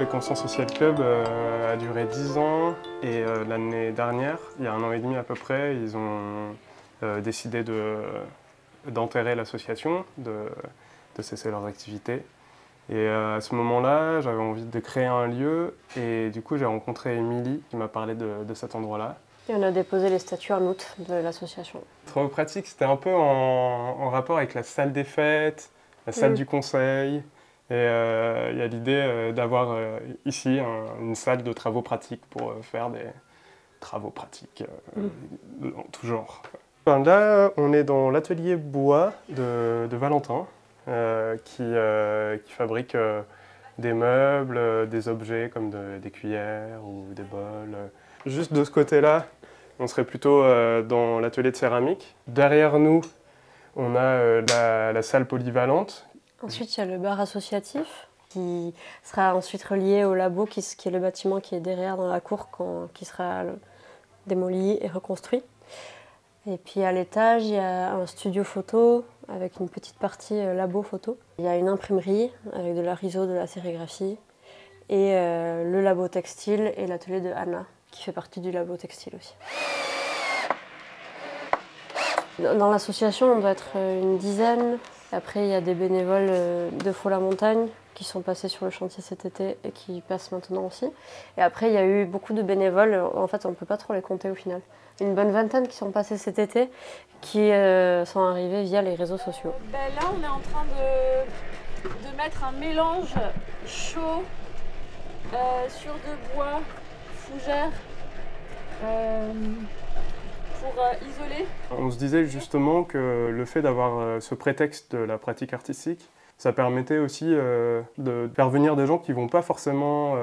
Le Conscience Social Club a duré 10 ans et l'année dernière, il y a 1 an et demi à peu près, ils ont décidé d'enterrer l'association, de cesser leurs activités. Et à ce moment-là, j'avais envie de créer un lieu et du coup j'ai rencontré Émilie qui m'a parlé de cet endroit-là. Et on a déposé les statuts en août de l'association. Travaux pratiques, c'était un peu en rapport avec la salle des fêtes, la salle du conseil. Et il y a l'idée d'avoir ici une salle de travaux pratiques pour faire des travaux pratiques en tout genre. Enfin, là, on est dans l'atelier bois de Valentin qui fabrique des meubles, des objets comme des cuillères ou des bols. Juste de ce côté-là, on serait plutôt dans l'atelier de céramique. Derrière nous, on a la salle polyvalente. Ensuite, il y a le bar associatif qui sera ensuite relié au labo, qui est le bâtiment qui est derrière dans la cour, qui sera démoli et reconstruit. Et puis à l'étage, il y a un studio photo avec une petite partie labo photo. Il y a une imprimerie avec de la riso, de la sérigraphie et le labo textile et l'atelier de Anna qui fait partie du labo textile aussi. Dans l'association, on doit être une dizaine. Après, il y a des bénévoles de Faux-la-Montagne qui sont passés sur le chantier cet été et qui passent maintenant aussi. Et après, il y a eu beaucoup de bénévoles. En fait, on ne peut pas trop les compter au final. Une bonne vingtaine qui sont passés cet été, qui sont arrivés via les réseaux sociaux. Là, on est en train de mettre un mélange chaud sur de bois, fougère, pour isoler. On se disait justement que le fait d'avoir ce prétexte de la pratique artistique, ça permettait aussi de faire venir des gens qui ne vont pas forcément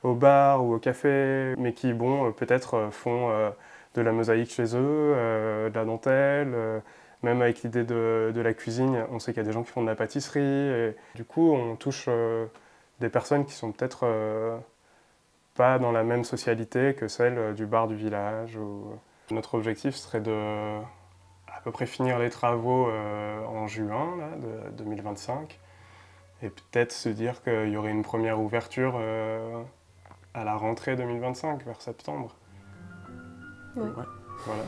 au bar ou au café, mais qui peut-être font de la mosaïque chez eux, de la dentelle, même avec l'idée de la cuisine, on sait qu'il y a des gens qui font de la pâtisserie. Et du coup, on touche des personnes qui sont peut-être pas dans la même socialité que celle du bar du village. Notre objectif serait de à peu près finir les travaux en juin là, de 2025 et peut-être se dire qu'il y aurait une première ouverture à la rentrée 2025, vers septembre. Ouais. Ouais, voilà.